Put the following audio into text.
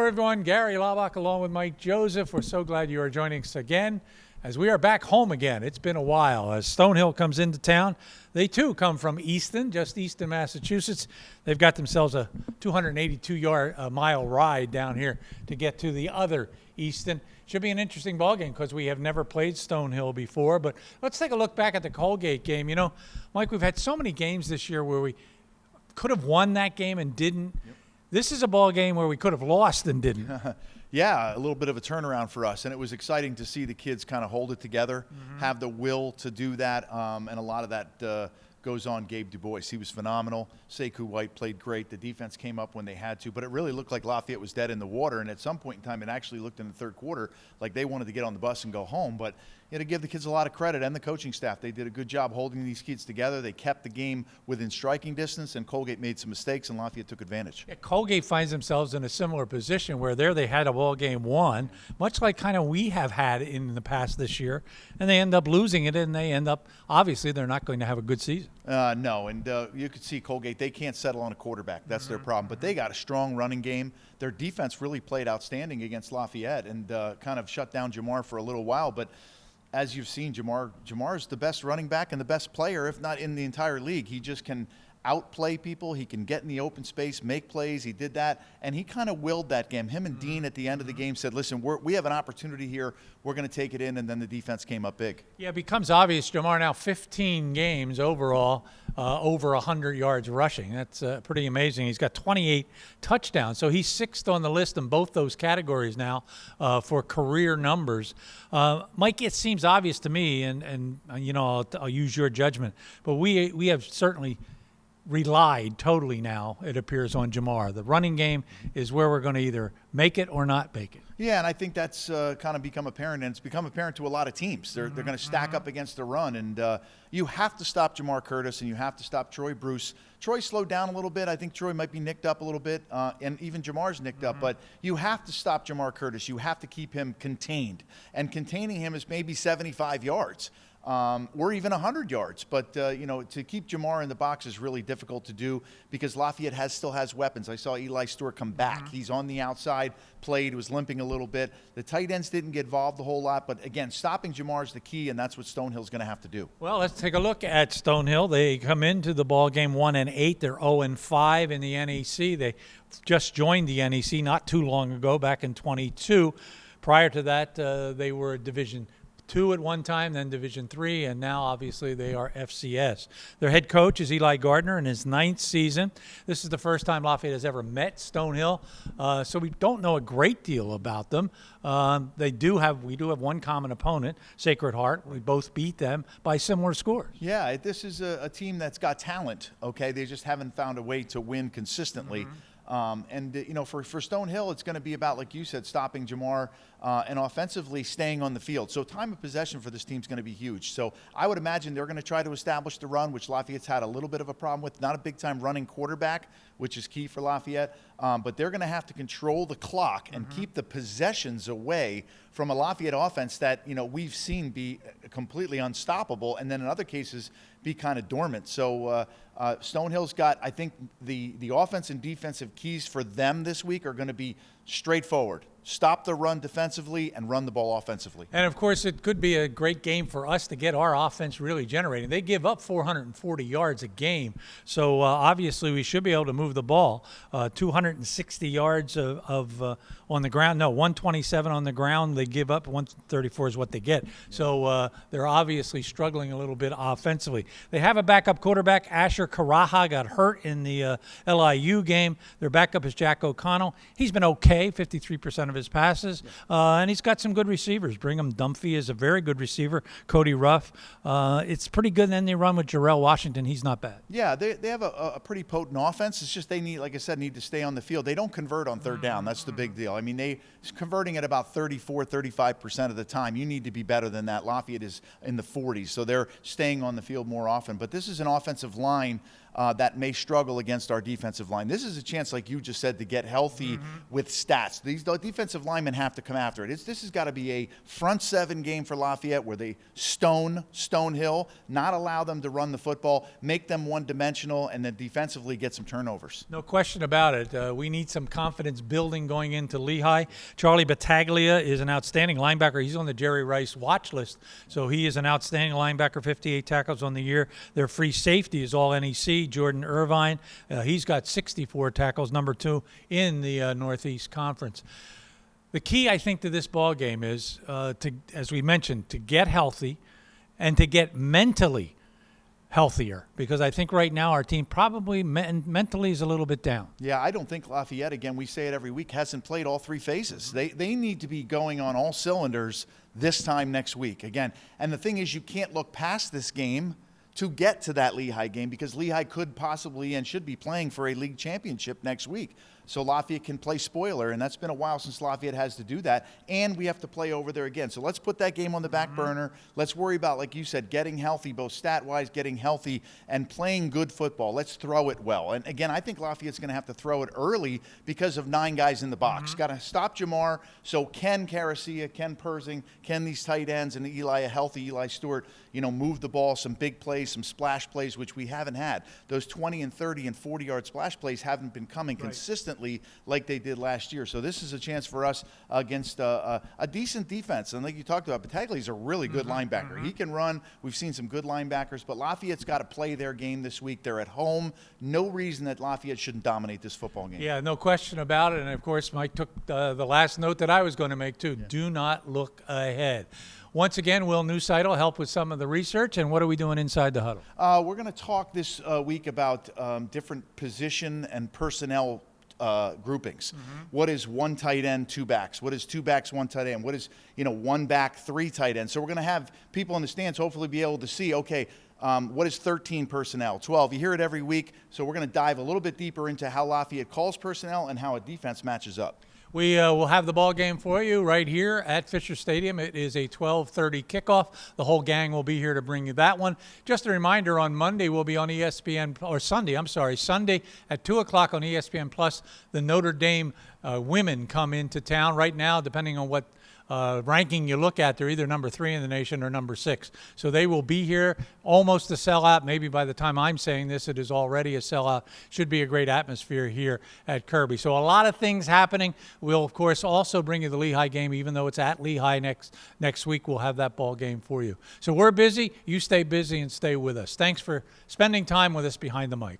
everyone. Gary Laubach along with Mike Joseph. We're so glad you are joining us again as we are back home again. It's been a while. As Stonehill comes into town, they too come from Easton, just east of Massachusetts. They've got themselves a 282-mile ride down here to get to the other Easton. Should be an interesting ballgame because we have never played Stonehill before. But let's take a look back at the Colgate game. You know, Mike, we've had so many games this year where we could have won that game and didn't. Yep. This is a ball game where we could have lost and didn't. Yeah, a little bit of a turnaround for us, and it was exciting to see the kids kind of hold it together, have the will to do that, and a lot of that goes on Gabe Du Bois. He was phenomenal. Sekou White played great. The defense came up when they had to, but it really looked like Lafayette was dead in the water, and at some point in time it actually looked in the third quarter like they wanted to get on the bus and go home, but you had to give the kids a lot of credit and the coaching staff. They did a good job holding these kids together. They kept the game within striking distance, and Colgate made some mistakes, and Lafayette took advantage. Yeah, Colgate finds themselves in a similar position where there they had a ball game won, much like kind of we have had in the past this year, and they end up losing it, and they end up, obviously, they're not going to have a good season. No, and you could see Colgate, they can't settle on a quarterback. That's their problem. But they got a strong running game. Their defense really played outstanding against Lafayette and kind of shut down Jamar for a little while. But as you've seen, Jamar is the best running back and the best player, if not in the entire league. He just can outplay people. He can get in the open space, make plays. He did that, and he kind of willed that game. Him and Dean at the end of the game said, listen, we have an opportunity here. We're going to take it in, and then the defense came up big. Yeah, it becomes obvious. Jamar now 15 games overall, over 100 yards rushing. That's pretty amazing. He's got 28 touchdowns, so he's sixth on the list in both those categories now for career numbers. Mike, it seems obvious to me, and you know, I'll use your judgment, but we have certainly relied totally now, it appears, on Jamar. The running game is where we're going to either make it or not make it. Yeah, and I think that's kind of become apparent, and it's become apparent to a lot of teams. They're going to stack up against the run, and you have to stop Jamar Curtis, and you have to stop Troy Bruce. Troy slowed down a little bit. I think Troy might be nicked up a little bit, and even Jamar's nicked up, but you have to stop Jamar Curtis. You have to keep him contained, and containing him is maybe 75 yards. Or even 100 yards. But, you know, to keep Jamar in the box is really difficult to do because Lafayette still has weapons. I saw Eli Stewart come back. He's on the outside, played, was limping a little bit. The tight ends didn't get involved a whole lot. But, again, stopping Jamar is the key, and that's what Stonehill's going to have to do. Well, let's take a look at Stonehill. They come into the ball game 1-8. They're 0-5 in the NEC. They just joined the NEC not too long ago, back in 22. Prior to that, they were Division II at one time, then Division III, and now obviously they are FCS. Their head coach is Eli Gardner in his 9th season. This is the first time Lafayette has ever met Stonehill, so we don't know a great deal about them. We do have one common opponent, Sacred Heart. We both beat them by similar scores. Yeah, this is a team that's got talent, okay? They just haven't found a way to win consistently. And, you know, for Stonehill, it's going to be about, like you said, stopping Jamar and offensively staying on the field. So time of possession for this team is going to be huge. So I would imagine they're going to try to establish the run, which Lafayette's had a little bit of a problem with. Not a big-time running quarterback, which is key for Lafayette. But they're going to have to control the clock and keep the possessions away from a Lafayette offense that, you know, we've seen be completely unstoppable and then in other cases be kind of dormant. So Stonehill's got, I think, the offense and defensive keys for them this week are going to be straightforward. Stop the run defensively and run the ball offensively. And, of course, it could be a great game for us to get our offense really generating. They give up 440 yards a game, so obviously we should be able to move the ball. 260 yards on the ground. No, 127 on the ground. They give up 134 is what they get. So they're obviously struggling a little bit offensively. They have a backup quarterback. Asher Karaha got hurt in the LIU game. Their backup is Jack O'Connell. He's been okay, 53% of his passes, and he's got some good receivers. Brigham Dunphy is a very good receiver. Cody Ruff, it's pretty good. And then they run with Jarrell Washington. He's not bad. Yeah, they have a pretty potent offense. It's just they need, like I said, need to stay on the field. They don't convert on third down. That's the big deal. I mean, they're converting at about 34, 35% of the time. You need to be better than that. Lafayette is in the 40s, so they're staying on the field more often. But this is an offensive line that may struggle against our defensive line. This is a chance, like you just said, to get healthy with stats. The defensive linemen have to come after it. This has got to be a front seven game for Lafayette where they Stonehill, not allow them to run the football, make them one-dimensional, and then defensively get some turnovers. No question about it. We need some confidence building going into Lehigh. Charlie Battaglia is an outstanding linebacker. He's on the Jerry Rice watch list, so he is an outstanding linebacker, 58 tackles on the year. Their free safety is all NEC, Jordan Irvine. He's got 64 tackles, number 2 in the Northeast Conference. The key, I think, to this ball game is, as we mentioned, to get healthy and to get mentally healthier, because I think right now our team probably mentally is a little bit down. Yeah, I don't think Lafayette, again, we say it every week, hasn't played all 3 phases. They need to be going on all cylinders this time next week, again. And the thing is, you can't look past this game to get to that Lehigh game, because Lehigh could possibly and should be playing for a league championship next week. So Lafayette can play spoiler, and that's been a while since Lafayette has to do that, and we have to play over there again. So let's put that game on the back burner. Let's worry about, like you said, getting healthy, both stat-wise, getting healthy, and playing good football. Let's throw it well. And again, I think Lafayette's going to have to throw it early because of 9 guys in the box. Got to stop Jamar, so Ken Caracia, Ken Persing, Ken these tight ends, and a healthy Eli Stewart, move the ball, some big plays, some splash plays, which we haven't had. Those 20 and 30 and 40-yard splash plays haven't been coming consistently like they did last year. So this is a chance for us against a decent defense. And like you talked about, Battaglia's a really good linebacker. He can run. We've seen some good linebackers, but Lafayette's got to play their game this week. They're at home. No reason that Lafayette shouldn't dominate this football game. Yeah, no question about it. And, of course, Mike took the last note that I was going to make, too. Yeah. Do not look ahead. Once again, Will Newside will help with some of the research. And what are we doing inside the huddle? We're going to talk this week about different position and personnel groupings. What is 1 tight end, 2 backs? What is 2 backs, 1 tight end? What is 1 back, 3 tight ends? So we're going to have people in the stands hopefully be able to see, okay, what is 13 personnel, 12? You hear it every week. So we're going to dive a little bit deeper into how Lafayette calls personnel and how a defense matches up. We will have the ball game for you right here at Fisher Stadium. It is a 12:30 kickoff. The whole gang will be here to bring you that one. Just a reminder, on Monday we'll be on ESPN, or Sunday at 2 o'clock on ESPN Plus. The Notre Dame women come into town right now, depending on what ranking you look at. They're either number 3 in the nation or number 6. So they will be here, almost a sellout. Maybe by the time I'm saying this, it is already a sellout. Should be a great atmosphere here at Kirby. So a lot of things happening. We'll, of course, also bring you the Lehigh game, even though it's at Lehigh next week. We'll have that ball game for you. So we're busy. You stay busy and stay with us. Thanks for spending time with us behind the mic.